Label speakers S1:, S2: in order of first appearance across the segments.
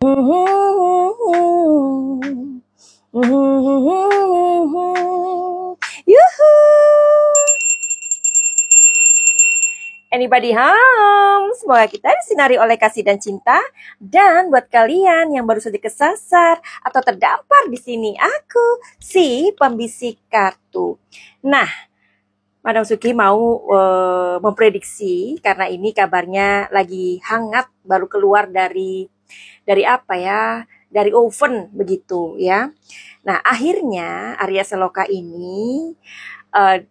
S1: Yuhu. Anybody home? Semoga kita disinari oleh kasih dan cinta. Dan buat kalian yang baru saja kesasar atau terdampar di sini, aku si pembisik kartu. Nah, Madam Suki mau memprediksi karena ini kabarnya lagi hangat, baru keluar dari apa ya? Dari oven begitu ya. Nah, akhirnya Arya Saloka ini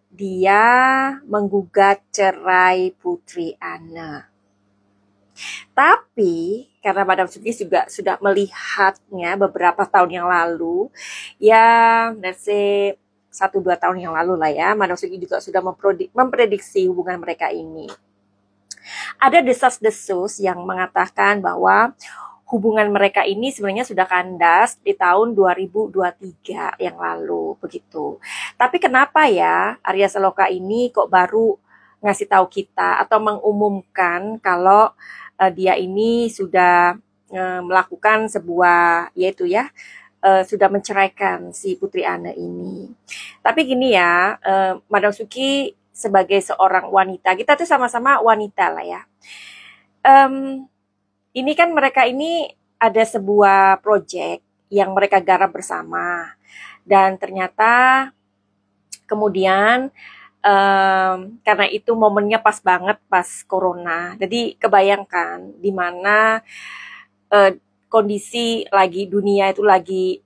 S1: dia menggugat cerai Putri Anne. Tapi karena Madam Suki juga sudah melihatnya beberapa tahun yang lalu, ya let's say 1-2 tahun yang lalu lah ya, Madam Suki juga sudah memprediksi hubungan mereka ini. Ada desas-desus yang mengatakan bahwa hubungan mereka ini sebenarnya sudah kandas di tahun 2023 yang lalu begitu. Tapi kenapa ya Arya Saloka ini kok baru ngasih tahu kita atau mengumumkan kalau dia ini sudah melakukan sebuah yaitu ya sudah menceraikan si Putri Anne ini. Tapi gini ya, Madam Suki sebagai seorang wanita, kita tuh sama-sama wanita lah ya. Ini kan mereka ini ada sebuah proyek yang mereka garap bersama. Dan ternyata kemudian karena itu momennya pas banget pas corona. Jadi kebayangkan di mana kondisi lagi dunia itu lagi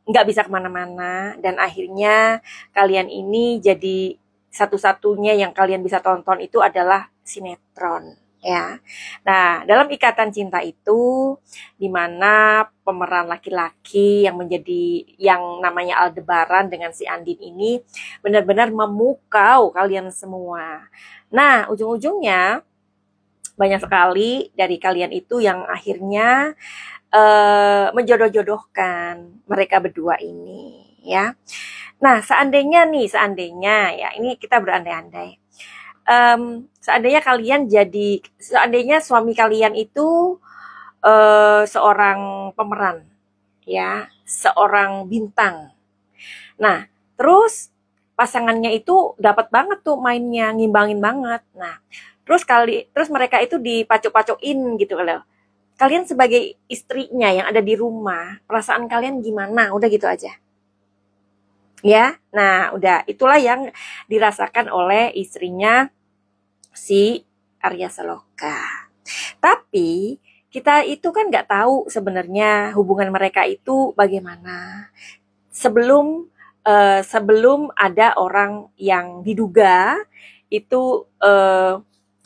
S1: nggak bisa kemana-mana. Dan akhirnya kalian ini jadi satu-satunya yang kalian bisa tonton itu adalah sinetron. Ya. Nah, dalam ikatan cinta itu di mana pemeran laki-laki yang menjadi yang namanya Aldebaran dengan si Andin ini benar-benar memukau kalian semua. Nah, ujung-ujungnya banyak sekali dari kalian itu yang akhirnya menjodoh-jodohkan mereka berdua ini, ya. Nah, seandainya ya, ini kita berandai-andai. Seandainya suami kalian itu seorang pemeran, ya, seorang bintang. Nah, terus pasangannya itu dapat banget tuh mainnya, ngimbangin banget. Nah, terus mereka itu dipacok-pacokin gitu loh. Kalian sebagai istrinya yang ada di rumah, perasaan kalian gimana? Udah gitu aja. Ya, nah udah itulah yang dirasakan oleh istrinya si Arya Saloka. Tapi kita itu kan nggak tahu sebenarnya hubungan mereka itu bagaimana sebelum ada orang yang diduga itu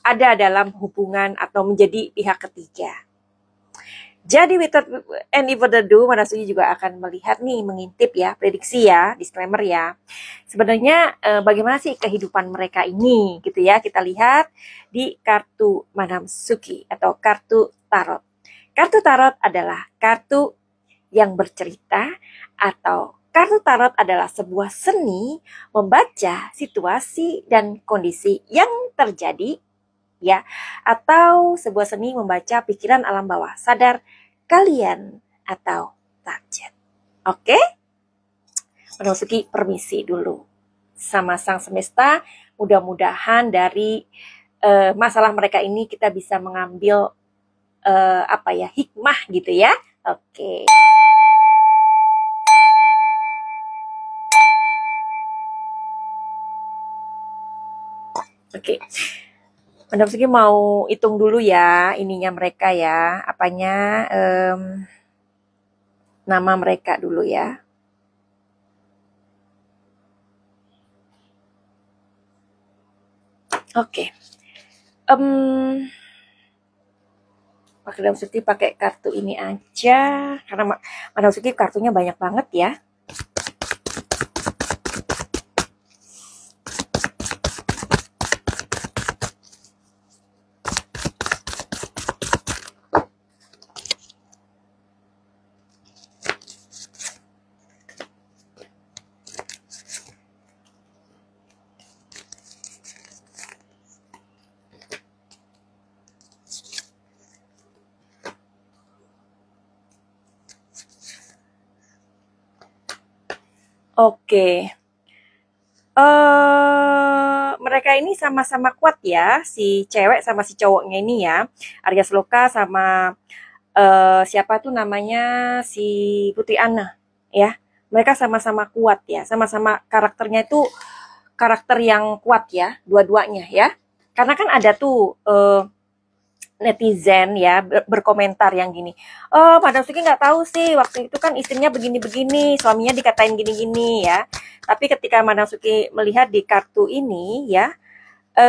S1: ada dalam hubungan atau menjadi pihak ketiga. Jadi without any further ado, Manasuji juga akan melihat nih, mengintip ya, prediksi ya, disclaimer ya. Sebenarnya bagaimana sih kehidupan mereka ini gitu ya, kita lihat di kartu Madam Suki atau kartu tarot. Kartu tarot adalah kartu yang bercerita atau kartu tarot adalah sebuah seni membaca situasi dan kondisi yang terjadi ya, atau sebuah seni membaca pikiran alam bawah sadar kalian atau target. Oke? Madam Suki permisi dulu sama sang semesta. Mudah-mudahan dari masalah mereka ini kita bisa mengambil hikmah gitu ya. Oke. Oke. Madam Suki mau hitung dulu ya ininya mereka ya, nama mereka dulu ya. Oke. Madam Suki pakai kartu ini aja karena Madam Suki kartunya banyak banget ya. Oke. Mereka ini sama-sama kuat ya, si cewek sama si cowoknya ini ya. Arya Sloka sama siapa tuh namanya, si Putri Ana ya. Mereka sama-sama kuat ya, sama-sama karakternya itu karakter yang kuat ya, dua-duanya ya. Karena kan ada tuh netizen ya berkomentar yang gini, oh Madam Suki nggak tahu sih waktu itu kan istrinya begini-begini, suaminya dikatain gini-gini ya. Tapi ketika Madam Suki melihat di kartu ini ya,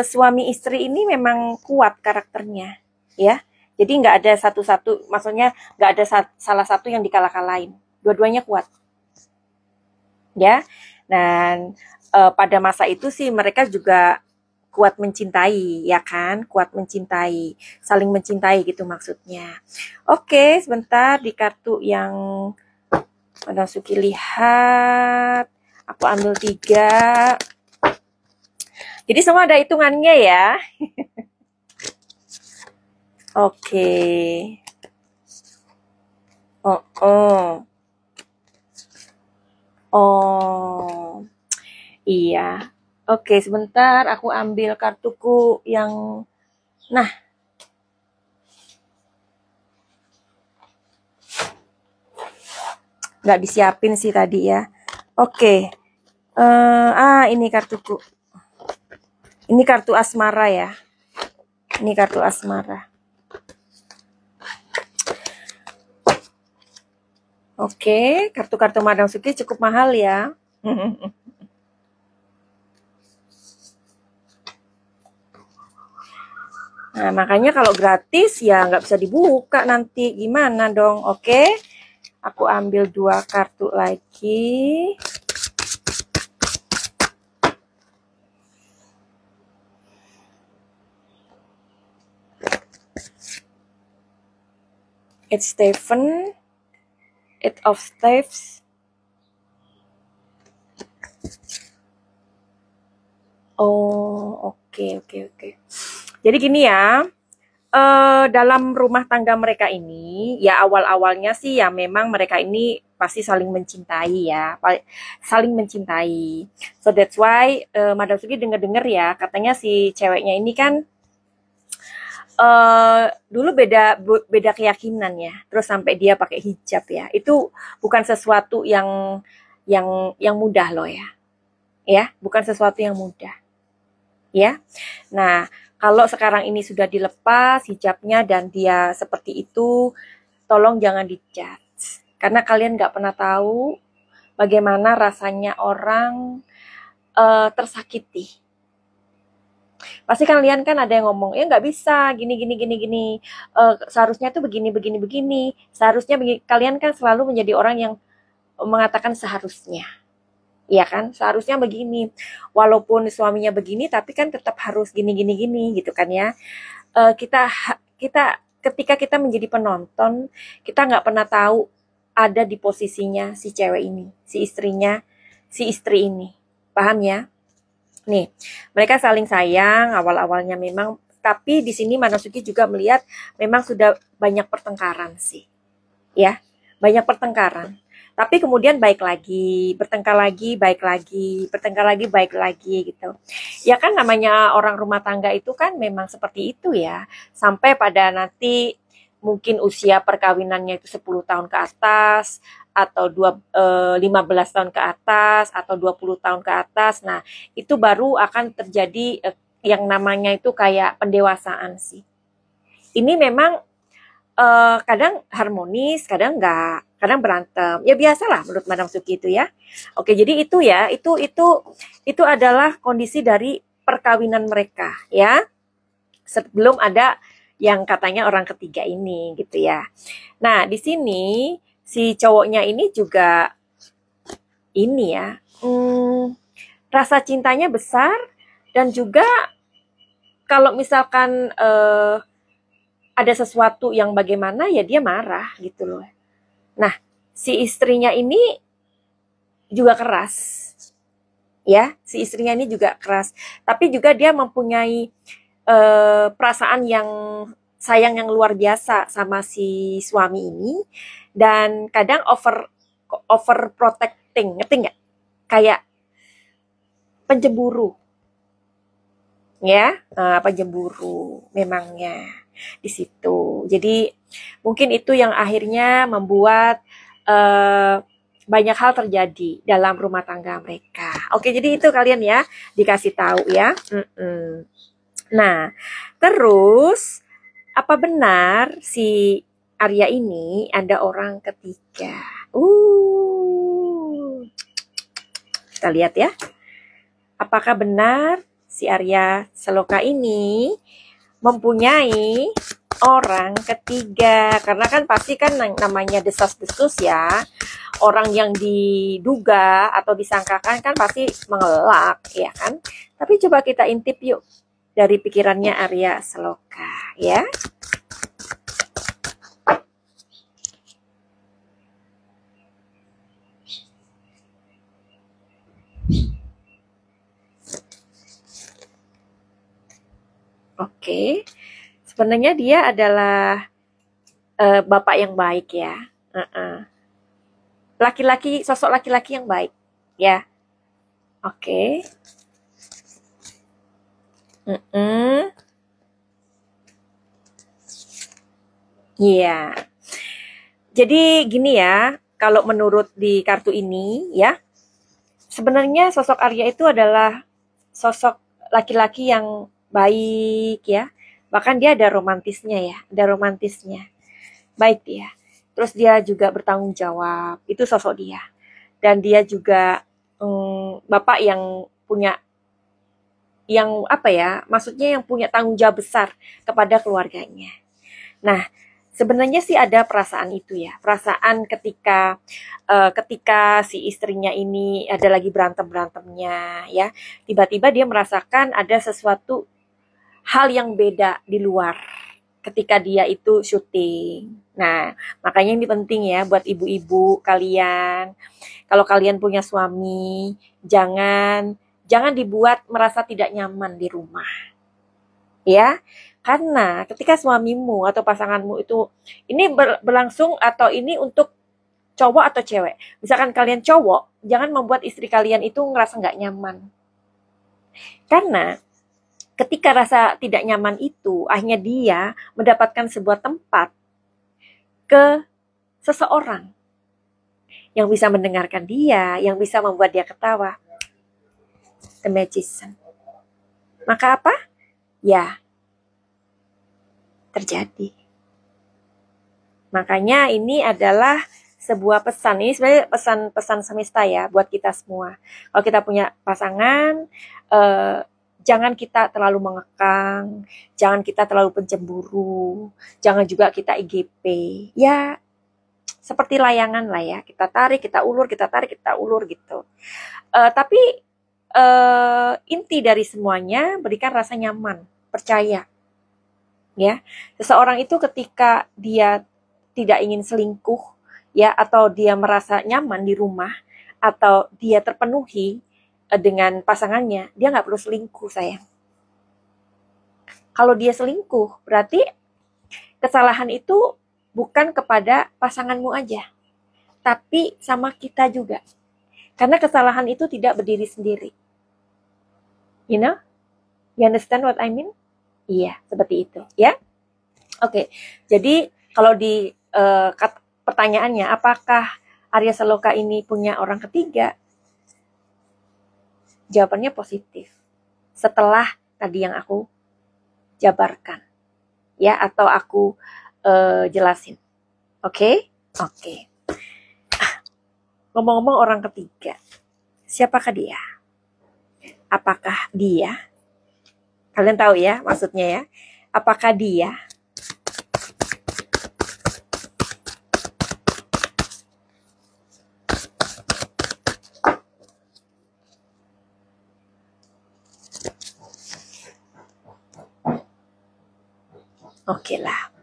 S1: suami istri ini memang kuat karakternya ya. Jadi nggak ada satu-satu, maksudnya nggak ada salah satu yang dikalah-kalahin, dua-duanya kuat ya. Dan pada masa itu sih mereka juga kuat mencintai ya kan, kuat mencintai, saling mencintai gitu maksudnya. Oke, sebentar di kartu yang Madam Suki lihat, aku ambil 3. Jadi semua ada hitungannya ya. Oke. Oh. Iya. Oke, sebentar aku ambil kartuku yang nah, nggak disiapin sih tadi ya. Oke. Ini kartuku. Ini kartu asmara ya. Ini kartu asmara. Oke, kartu-kartu Madam Suki cukup mahal ya. Nah, makanya kalau gratis ya nggak bisa dibuka nanti. Gimana dong? Oke, aku ambil 2 kartu lagi. It's Stephen. Eight of Staves. Oh, oke. Jadi gini ya, dalam rumah tangga mereka ini, ya awal-awalnya sih ya memang mereka ini pasti saling mencintai ya, saling mencintai. So that's why Madam Sugi dengar-dengar ya, katanya si ceweknya ini kan dulu beda keyakinan ya, terus sampai dia pakai hijab ya, itu bukan sesuatu yang mudah loh ya, bukan sesuatu yang mudah ya. Nah, kalau sekarang ini sudah dilepas hijabnya dan dia seperti itu, tolong jangan dijudge, karena kalian nggak pernah tahu bagaimana rasanya orang tersakiti. Pasti kalian kan ada yang ngomong, ya nggak bisa, gini. Seharusnya tuh begini. Seharusnya kalian kan selalu menjadi orang yang mengatakan seharusnya. Iya kan, seharusnya begini. Walaupun suaminya begini, tapi kan tetap harus gini gitu kan ya. Kita ketika kita menjadi penonton, kita nggak pernah tahu ada di posisinya si cewek ini, si istri ini. Paham ya? Nih, mereka saling sayang awal-awalnya memang, tapi di sini Manasuki juga melihat memang sudah banyak pertengkaran sih. Ya, banyak pertengkaran. Tapi kemudian baik lagi, bertengkar lagi, baik lagi, bertengkar lagi, baik lagi gitu. Ya kan namanya orang rumah tangga itu kan memang seperti itu ya. Sampai pada nanti mungkin usia perkawinannya itu 10 tahun ke atas, atau 15 tahun ke atas, atau 20 tahun ke atas. Nah, itu baru akan terjadi yang namanya itu kayak pendewasaan sih. Ini memang kadang harmonis, kadang enggak, kadang berantem. Ya biasalah menurut Madam Suki itu ya. Oke, jadi itu ya, itu adalah kondisi dari perkawinan mereka ya. Sebelum ada yang katanya orang ketiga ini gitu ya. Nah, di sini si cowoknya ini juga ini ya, rasa cintanya besar, dan juga kalau misalkan ada sesuatu yang bagaimana ya dia marah gitu loh. Nah, si istrinya ini juga keras. Ya, si istrinya ini juga keras. Tapi juga dia mempunyai perasaan yang sayang yang luar biasa sama si suami ini, dan kadang over protecting, ngerti nggak? kayak pencemburu, ya, pencemburu memangnya di situ. Jadi mungkin itu yang akhirnya membuat banyak hal terjadi dalam rumah tangga mereka. Oke, jadi itu kalian ya dikasih tahu ya. Nah, terus apa benar si Arya ini ada orang ketiga? Kita lihat ya. Apakah benar si Arya Saloka ini mempunyai orang ketiga? Karena kan pasti kan namanya desas-desus ya. Orang yang diduga atau disangkakan kan pasti mengelak, ya kan? Tapi coba kita intip yuk dari pikirannya Arya Saloka, ya. Oke, sebenarnya dia adalah bapak yang baik ya. Laki-laki, sosok laki-laki yang baik ya. Oke. Iya. Jadi gini ya, kalau menurut di kartu ini ya, sebenarnya sosok Arya itu adalah sosok laki-laki yang baik ya. Bahkan dia ada romantisnya ya, ada romantisnya. Baik dia. Terus dia juga bertanggung jawab, itu sosok dia. Dan dia juga bapak yang punya, yang apa ya, maksudnya yang punya tanggung jawab besar kepada keluarganya. Nah, sebenarnya sih ada perasaan itu ya, perasaan ketika si istrinya ini ada lagi berantem-berantemnya ya, tiba-tiba dia merasakan ada sesuatu hal yang beda di luar ketika dia itu syuting. Nah, makanya ini penting ya buat ibu-ibu kalian. Kalau kalian punya suami, jangan dibuat merasa tidak nyaman di rumah. Ya, karena ketika suamimu atau pasanganmu itu ini berlangsung atau ini untuk cowok atau cewek. Misalkan kalian cowok, jangan membuat istri kalian itu ngerasa nggak nyaman. Karena ketika rasa tidak nyaman itu, akhirnya dia mendapatkan sebuah tempat ke seseorang yang bisa mendengarkan dia, yang bisa membuat dia ketawa. The Magician. Maka apa? Ya, terjadi. Makanya ini adalah sebuah pesan. Ini sebenarnya pesan semesta ya buat kita semua. Kalau kita punya pasangan, jangan kita terlalu mengekang, jangan kita terlalu pencemburu, jangan juga kita IGP. Ya, seperti layangan lah ya, kita tarik, kita ulur, kita tarik, kita ulur gitu. Tapi inti dari semuanya berikan rasa nyaman, percaya. Ya, seseorang itu ketika dia tidak ingin selingkuh, ya, atau dia merasa nyaman di rumah, atau dia terpenuhi dengan pasangannya, dia nggak perlu selingkuh, sayang. Kalau dia selingkuh, berarti kesalahan itu bukan kepada pasanganmu aja, tapi sama kita juga. Karena kesalahan itu tidak berdiri sendiri. You know? You understand what I mean? Iya, seperti itu, ya. Oke, jadi kalau di pertanyaannya, apakah Arya Saloka ini punya orang ketiga? Jawabannya positif. Setelah tadi yang aku jabarkan, ya, atau aku jelasin. Oke? Oke. Ngomong-ngomong orang ketiga, siapakah dia? Apakah dia? Kalian tahu ya maksudnya ya? Apakah dia Oke lah.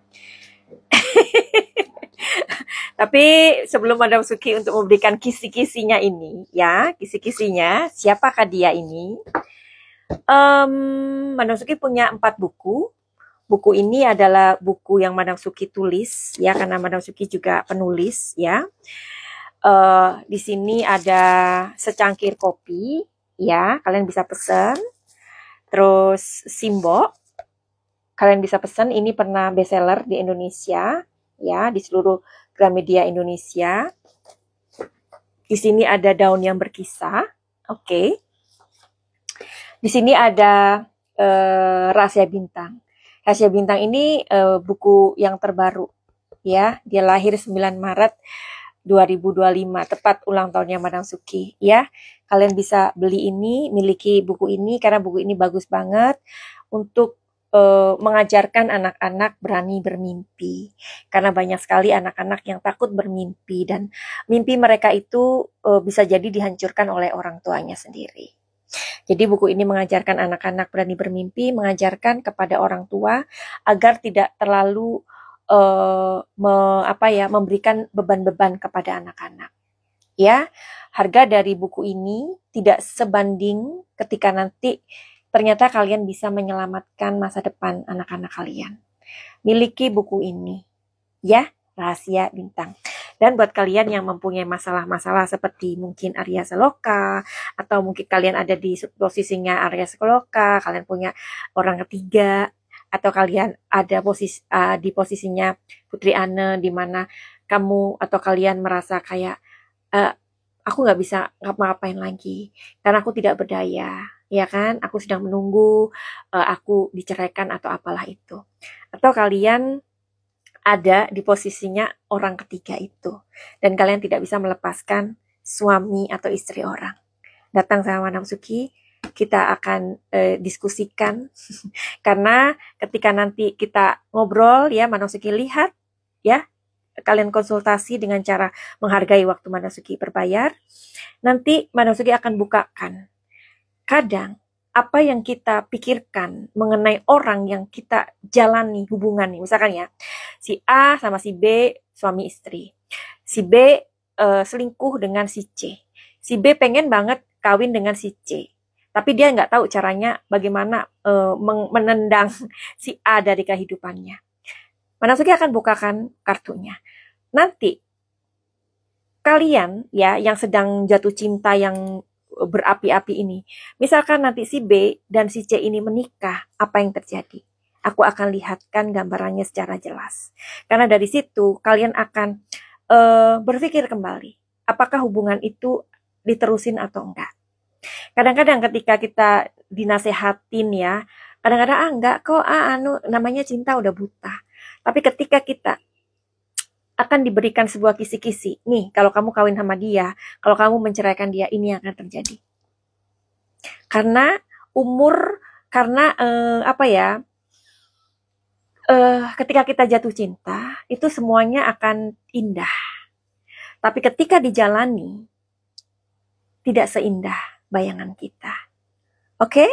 S1: Tapi sebelum Madam Suki untuk memberikan kisi-kisinya ini, ya, kisi-kisinya, siapakah dia ini? Madam Suki punya 4 buku. Buku ini adalah buku yang Madam Suki tulis, ya, karena Madam Suki juga penulis, ya. Di sini ada secangkir kopi, ya, kalian bisa pesan. Terus Simbo, kalian bisa pesan. Ini pernah bestseller di Indonesia, ya, di seluruh Gramedia Indonesia. Di sini ada daun yang berkisah, oke. Di sini ada Rahasia Bintang. Rahasia Bintang ini buku yang terbaru, ya. Dia lahir 9 Maret 2025, tepat ulang tahunnya Madam Suki, ya. Kalian bisa beli ini, miliki buku ini, karena buku ini bagus banget untuk mengajarkan anak-anak berani bermimpi. Karena banyak sekali anak-anak yang takut bermimpi, dan mimpi mereka itu bisa jadi dihancurkan oleh orang tuanya sendiri. Jadi buku ini mengajarkan anak-anak berani bermimpi, mengajarkan kepada orang tua agar tidak terlalu memberikan beban-beban kepada anak-anak. Ya, harga dari buku ini tidak sebanding ketika nanti ternyata kalian bisa menyelamatkan masa depan anak-anak kalian. Miliki buku ini, ya, Rahasia Bintang. Dan buat kalian yang mempunyai masalah-masalah seperti mungkin Arya Saloka, atau mungkin kalian ada di posisinya Arya Saloka, kalian punya orang ketiga, atau kalian ada di posisinya Putri Anne, di mana kamu atau kalian merasa kayak aku nggak bisa ngapa-ngapain lagi karena aku tidak berdaya, ya kan? Aku sedang menunggu aku diceraikan atau apalah itu. Atau kalian ada di posisinya orang ketiga itu, dan kalian tidak bisa melepaskan suami atau istri orang. Datang sama Madam Suki, kita akan diskusikan. Karena ketika nanti kita ngobrol, ya, Madam Suki lihat, ya, kalian konsultasi dengan cara menghargai waktu Madam Suki berbayar. Nanti Madam Suki akan bukakan. Kadang apa yang kita pikirkan mengenai orang yang kita jalani hubungan nih, misalkan ya, si A sama si B suami istri, si B selingkuh dengan si C, si B pengen banget kawin dengan si C, tapi dia nggak tahu caranya bagaimana menendang si A dari kehidupannya. Madam Suki akan bukakan kartunya. Nanti kalian, ya, yang sedang jatuh cinta yang berapi-api ini, misalkan nanti si B dan si C ini menikah, apa yang terjadi? Aku akan lihatkan gambarannya secara jelas. Karena dari situ kalian akan berpikir kembali, apakah hubungan itu diterusin atau enggak. Kadang-kadang ketika kita dinasehatin, ya, kadang-kadang enggak kok, namanya cinta udah buta. Tapi ketika kita akan diberikan sebuah kisi-kisi, nih, kalau kamu kawin sama dia, kalau kamu menceraikan dia, ini yang akan terjadi. Karena umur, karena ketika kita jatuh cinta, itu semuanya akan indah. Tapi ketika dijalani, tidak seindah bayangan kita. Oke?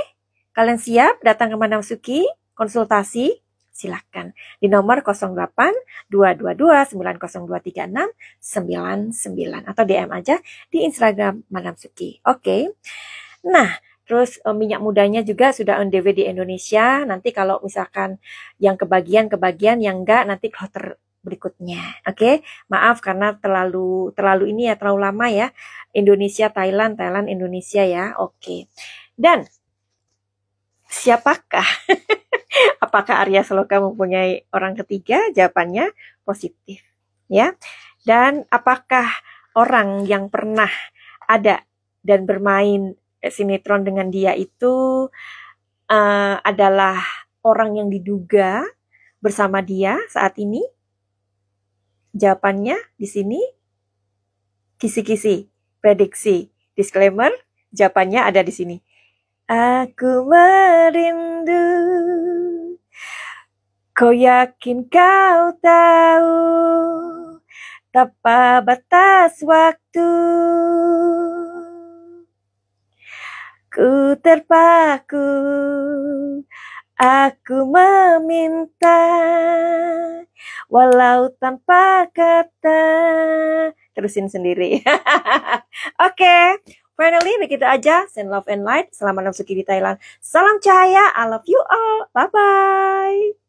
S1: Kalian siap datang ke Madam Suki, konsultasi? Silakan di nomor 082229023699 atau DM aja di Instagram Madam Suki. Oke. Nah, terus minyak mudanya juga sudah on DW di Indonesia. Nanti kalau misalkan yang kebagian yang enggak, nanti kloter berikutnya. Oke. Maaf karena terlalu ini ya, terlalu lama ya. Indonesia Thailand Indonesia ya. Oke. Dan siapakah apakah Arya Saloka mempunyai orang ketiga? Jawabannya positif, ya. Dan apakah orang yang pernah ada dan bermain sinetron dengan dia itu adalah orang yang diduga bersama dia saat ini? Jawabannya di sini. Kisi-kisi, prediksi, disclaimer, jawabannya ada di sini. Aku merindu, kau yakin kau tahu, tanpa batas waktu, ku terpaku, aku meminta, walau tanpa kata. Terusin sendiri. Oke. Finally, begitu aja. Send love and light. Selamat Madam Suki di Thailand. Salam cahaya. I love you all. Bye-bye.